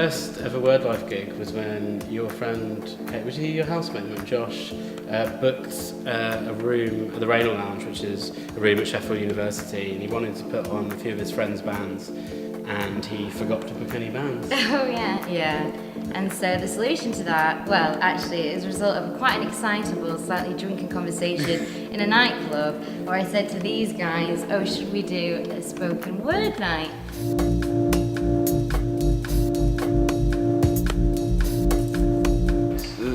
first ever Wordlife gig was when your friend, was he your housemate, Josh, booked a room at the Raynor Lounge, which is a room at Sheffield University, and he wanted to put on a few of his friends' bands, and he forgot to book any bands. Oh yeah. And so the solution to that, well, actually, it was a result of quite an excitable, slightly drunken conversation in a nightclub where I said to these guys, oh, should we do a spoken word night?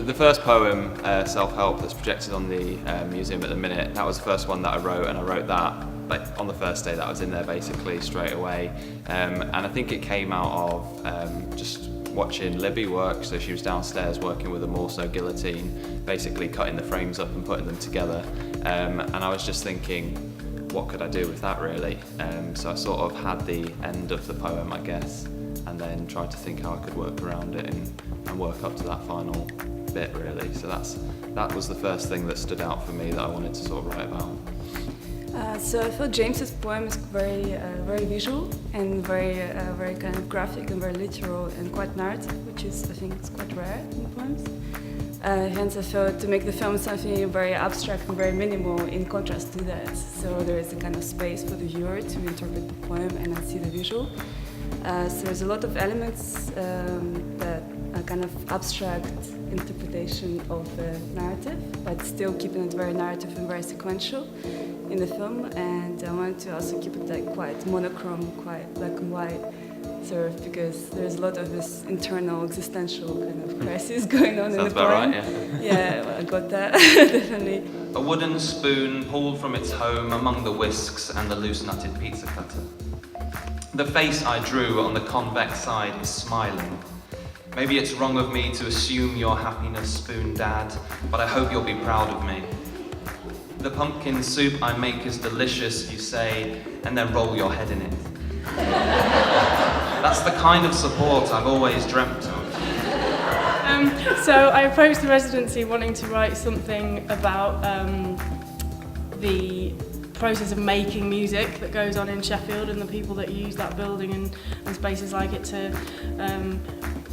The first poem, Self-Help, that's projected on the museum at the minute, that was the first one that I wrote, and I wrote that on the first day that I was in there, basically, straight away. And I think it came out of just watching Libby work. So she was downstairs working with a Morso guillotine, basically cutting the frames up and putting them together. And I was just thinking, what could I do with that, really? So I sort of had the end of the poem, I guess, and then tried to think how I could work around it and work up to that final bit, really. So that was the first thing that stood out for me that I wanted to sort of write about. So I thought James's poem is very visual and very kind of graphic and very literal and quite narrative, which is, I think, it's quite rare in poems. Hence, I thought to make the film something very abstract and very minimal in contrast to that. So there is a kind of space for the viewer to interpret the poem and not see the visual. So there's a lot of elements that are kind of abstract interpretation of the narrative, but still keeping it very narrative and very sequential in the film. And I wanted to also keep it like quite monochrome, quite black and white, sort of, because there's a lot of this internal existential kind of crisis going on in the poem. Sounds about right, yeah. Yeah, well, I got that, definitely. A wooden spoon pulled from its home among the whisks and the loose-nutted pizza cutter. The face I drew on the convex side is smiling. Maybe it's wrong of me to assume your happiness, Spoon Dad, but I hope you'll be proud of me. The pumpkin soup I make is delicious, you say, and then roll your head in it. That's the kind of support I've always dreamt of. So I approached the residency wanting to write something about the process of making music that goes on in Sheffield and the people that use that building and spaces like it to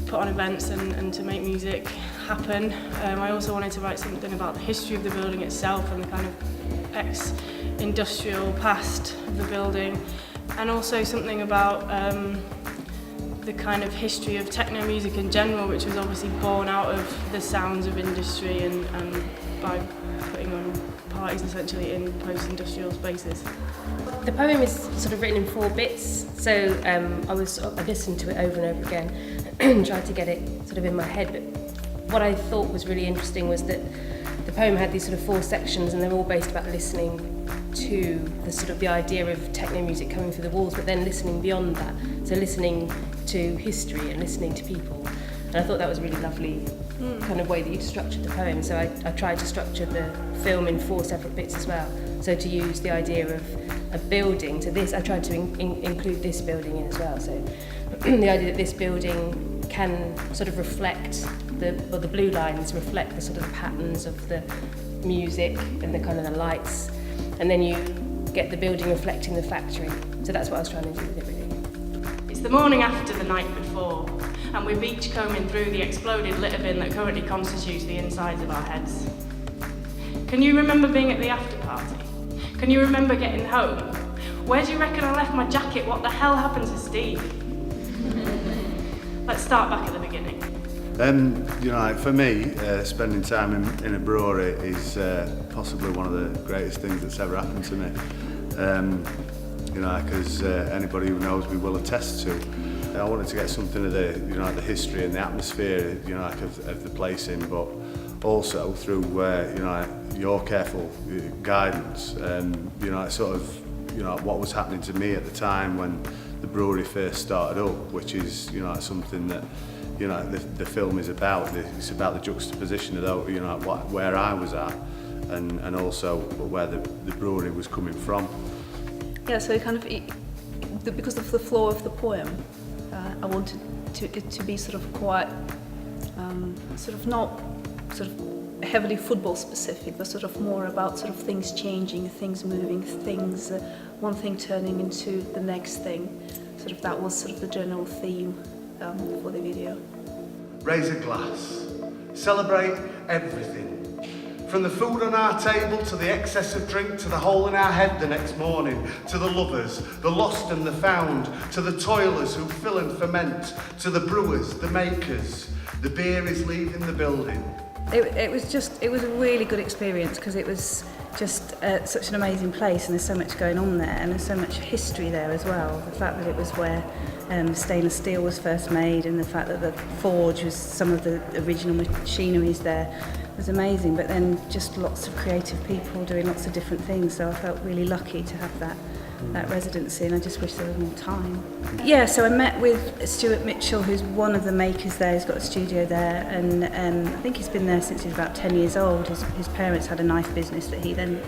put on events and to make music happen. I also wanted to write something about the history of the building itself and the kind of ex-industrial past of the building, and also something about the kind of history of techno music in general, which was obviously born out of the sounds of industry and by putting on parties essentially in post-industrial spaces. The poem is sort of written in 4 bits, so I listened to it over and over again and tried to get it sort of in my head. But what I thought was really interesting was that the poem had these sort of 4 sections, and they're all based about listening to the sort of the idea of techno music coming through the walls, but then listening beyond that. So listening to history and listening to people. And I thought that was a really lovely kind of way that you'd structured the poem. So I tried to structure the film in 4 separate bits as well. So to use the idea of a building, so this, I tried to include this building in as well. So the idea that this building can sort of reflect the blue lines reflect the sort of patterns of the music and the kind of the lights, and then you get the building reflecting the factory. So that's what I was trying to do with it, really. It's the morning after the night before, and we're beachcombing through the exploded litter bin that currently constitutes the insides of our heads. Can you remember being at the after party? Can you remember getting home? Where do you reckon I left my jacket? What the hell happened to Steve? Let's start back at the beginning. You know, like for me, spending time in a brewery is possibly one of the greatest things that's ever happened to me. You know, because anybody who knows me will attest to. I wanted to get something of the, you know, like the history and the atmosphere, you know, like of the place in, but also through, you know, like your careful guidance, you know, like sort of, you know, what was happening to me at the time when the brewery first started up, which is, you know, like something that, you know, the film is about. It's about the juxtaposition of, you know, where I was at, and also where the brewery was coming from. Yeah, so it kind of, because of the flow of the poem, I wanted it to be sort of quite, sort of not sort of heavily football specific, but sort of more about sort of things changing, things moving, things, one thing turning into the next thing. Sort of that was sort of the general theme for the video. Raise a glass. Celebrate everything. From the food on our table to the excess of drink to the hole in our head the next morning, to the lovers, the lost and the found, to the toilers who fill and ferment, to the brewers, the makers. The beer is leaving the building. It was a really good experience because it was just such an amazing place, and there's so much going on there, and there's so much history there as well. The fact that it was where stainless steel was first made, and the fact that the forge was some of the original machineries there was amazing. But then just lots of creative people doing lots of different things, so I felt really lucky to have that residency, and I just wish there was more time. Yeah, so I met with Stuart Mitchell, who's one of the makers there. He's got a studio there, and I think he's been there since he was about 10 years old. His parents had a knife business that he then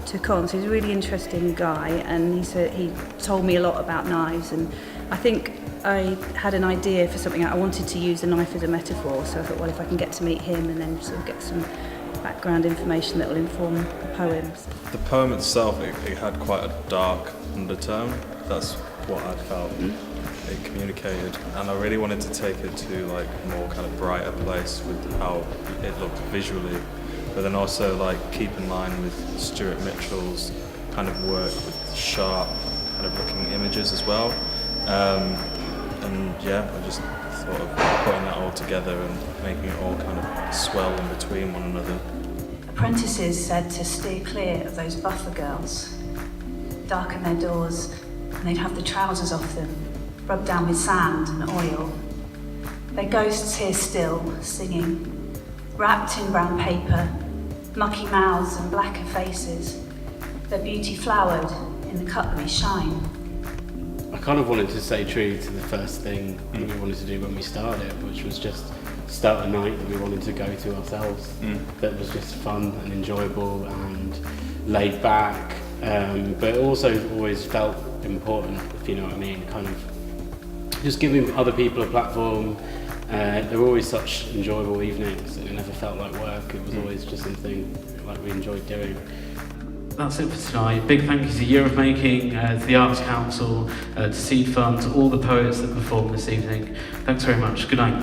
took on, so he's a really interesting guy, and he told me a lot about knives, and I think I had an idea for something. I wanted to use a knife as a metaphor, so I thought, well, if I can get to meet him and then sort of get some background information that will inform the poems. The poem itself, it had quite a dark undertone. That's what I felt it communicated, and I really wanted to take it to like a more kind of brighter place with how it looked visually, but then also like keep in line with Stuart Mitchell's kind of work with sharp kind of looking images as well. And yeah, I just thought of putting that all together and making it all kind of swell in between one another. Apprentices said to steer clear of those buffer girls, darken their doors, and they'd have the trousers off them, rubbed down with sand and oil. Their ghosts here still, singing, wrapped in brown paper, mucky mouths and blacker faces, their beauty flowered in the cutlery shine. I kind of wanted to stay true to the first thing that we wanted to do when we started, which was just start a night that we wanted to go to ourselves, that was just fun and enjoyable and laid back, but it also always felt important, if you know what I mean, kind of just giving other people a platform. They were always such enjoyable evenings, and it never felt like work. It was always just something like we enjoyed doing. That's it for tonight. Big thank you to Year of Making, to the Arts Council, to Seed Fund, to all the poets that performed this evening. Thanks very much. Good night.